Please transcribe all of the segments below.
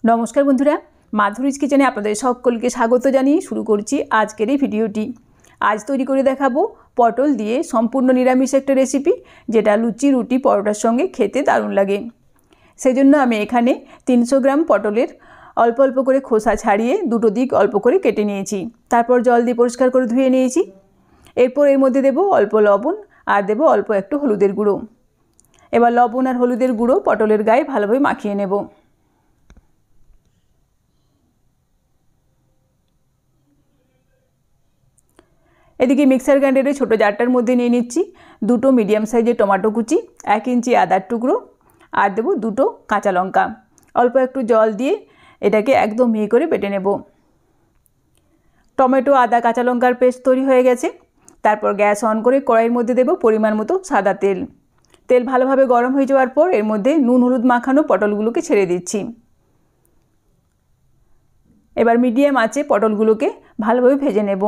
नमस्कार बंधुरा माधुरीज किचेने आपनादेर सकलके स्वागत जानिए शुरू करছি आजकेर এই ভিডিওটি। आज तैरी करे देखाबो पटल दिए सम्पूर्ण निरामिष एक रेसिपि जेटा लुचि रुटी परोटार संगे खेते दारुण लागे। सेजन्य आमि एखाने 300 ग्राम पटलेर अल्प अल्प करे खोसा छाड़िए दुटो दिक अल्प करे केटे निয়েছি। तारपर जल दिए परिष्कार करे धुए निয়েছি। एरपर एर मध्य देब अल्प लवण और देब अल्प एकटु हलुदेर गुঁড়ো। एबार लवण और हलुदेर गुঁড়ো पटलेर गाये भालोभाবে माखिए नेब। एदिके मिक्सार ग्राइंडारे छोटो जारटार मध्य निये निচ্ছি दुटो मीडियम साइजेर टमाटो कुचि, 1 इंची आदार टुकरो और देब दुटो काँचा लंका। अल्प एकटु जल दिए एटाके एकदम मिहि करे बेटे नेब। टमेटो आदा काँचा लंकार पेस्ट तैरी हये गेछे। तारपर गैस अन करे कड़ाइर मध्य देब परिमाण मतो सादा तेल। तेल भालोभाবে गरम हये जाওয়ার पर एर मध्य नुन हलुद माखानो पटलगुलोके छेड़े दिচ্ছি। एबार मिडियाम आँचे पटलगुलोके भालोभाবে भेजे नेब।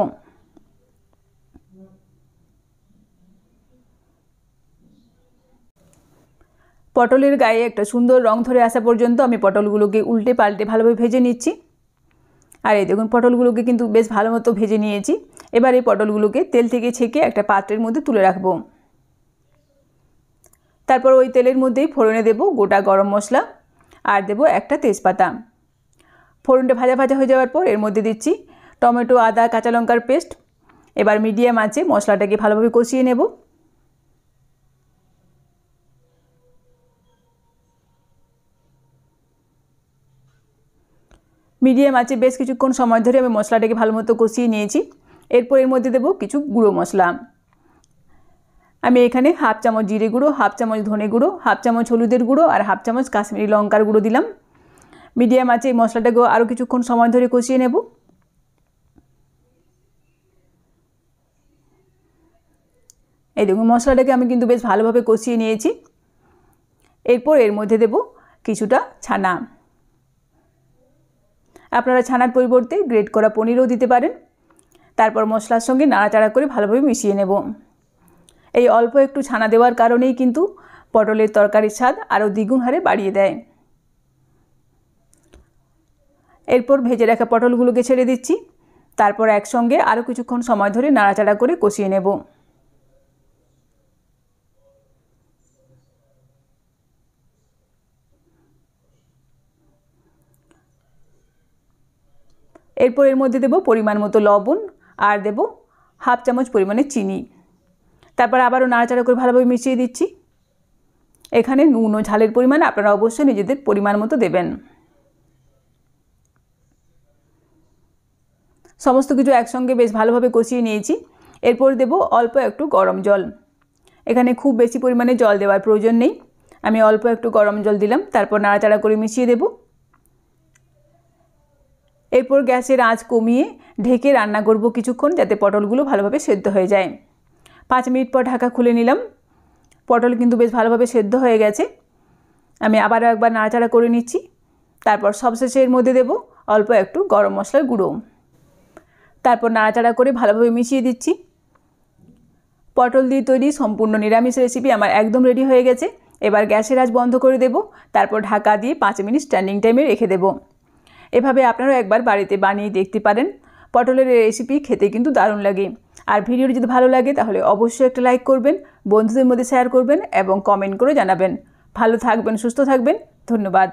पटलेर गाये एक सुंदर रंग धरे आसा पर्यन्त आमि पटलगुलोके उल्टे पाल्टे भालोभाবে भेजे निচ্ছি। और ये देखुन पटलगुलोके किन्तु बेश भालो मतो भेजे निয়েছি। एबार এই पटलगुलोके तेल थेके छेके একটা পাত্রের মধ্যে তুলে রাখবো। তারপর ওই তেলের মধ্যেই ফোড়নে দেব গোটা গরম মশলা আর দেব একটা তেজপাতা। ফোড়নটা ভাজা ভাজা হয়ে যাওয়ার পর এর মধ্যে দিচ্ছি টমেটো আদা কাঁচা লঙ্কার পেস্ট। এবার মিডিয়াম আঁচে মশলাটাকে ভালোভাবে কষিয়ে নেব। মিডিয়াম আঁচে বেশ কিছুক্ষণ সময় ধরে আমি মশলাটাকে ভালোমতো কষিয়ে নিয়েছি। এরপর এর মধ্যে দেব কিছু গুঁড়ো মশলা। আমি এখানে হাফ চামচ জিরে গুঁড়ো, হাফ চামচ ধনে গুঁড়ো, হাফ চামচ হলুদের গুঁড়ো আর হাফ চামচ কাশ্মীরি লঙ্কার গুঁড়ো দিলাম। মিডিয়াম আঁচে এই মশলাটাকে আরও কিছুক্ষণ সময় ধরে কষিয়ে নেব। এই দেখুন মশলাটাকে আমি কিন্তু বেশ ভালোভাবে কষিয়ে নিয়েছি। এরপর এর মধ্যে দেব কিছুটা ছানা। আপনারা ছানার পরিবর্তে গ্রেট করা পনিরও দিতে পারেন। তারপর মশলার সঙ্গে নাড়াচাড়া করে ভালোভাবে মিশিয়ে নেব। এই অল্প একটু ছানা দেওয়ার কারণেই কিন্তু পটলের তরকারির স্বাদ আরও দ্বিগুণ হারে বাড়িয়ে দেয়। এরপর ভেজে রাখা পটলগুলোকে ছেড়ে দিচ্ছি। তারপর একসঙ্গে আরও কিছুক্ষণ সময় ধরে নাড়াচাড়া করে কষিয়ে নেব। এরপর এর মধ্যে দেব পরিমাণ মতো লবণ আর দেব হাফ চামচ পরিমাণে চিনি। তারপর আবারও নাড়াচাড়া করে ভালোভাবে মিশিয়ে দিচ্ছি। এখানে নুন ও ঝালের পরিমাণ আপনারা অবশ্যই নিজেদের পরিমাণ মতো দেবেন। সমস্ত কিছু একসঙ্গে বেশ ভালোভাবে কষিয়ে নিয়েছি। এরপর দেব অল্প একটু গরম জল। এখানে খুব বেশি পরিমাণে জল দেওয়ার প্রয়োজন নেই, আমি অল্প একটু গরম জল দিলাম। তারপর নাড়াচাড়া করে মিশিয়ে দেব। এরপর গ্যাসের আঁচ কমিয়ে ঢেকে রান্না করব কিছুক্ষণ, যাতে পটলগুলো ভালোভাবে সেদ্ধ হয়ে যায়। 5 মিনিট পর ঢাকা খুলে নিলাম। পটল কিন্তু বেশ ভালোভাবে সেদ্ধ হয়ে গেছে। আমি আবারও একবার নাড়াচাড়া করে নিচ্ছি। তারপর সবশেষে এর মধ্যে দেব অল্প একটু গরম মশলার গুঁড়ো। তারপর নাড়াচাড়া করে ভালোভাবে মিশিয়ে দিচ্ছি। পটল দিয়ে তৈরি সম্পূর্ণ নিরামিষ রেসিপি আমার একদম রেডি হয়ে গেছে। এবার গ্যাসের আঁচ বন্ধ করে দেব। তারপর ঢাকা দিয়ে 5 মিনিট স্ট্যান্ডিং টাইমে রেখে দেব। এভাবে আপনারাও একবার বাড়িতে বানিয়ে দেখতে পারেন। পটলের এই রেসিপি খেতে কিন্তু দারুণ লাগে। আর ভিডিওটি যদি ভালো লাগে তাহলে অবশ্যই একটা লাইক করবেন, বন্ধুদের মধ্যে শেয়ার করবেন এবং কমেন্ট করে জানাবেন। ভালো থাকবেন, সুস্থ থাকবেন। ধন্যবাদ।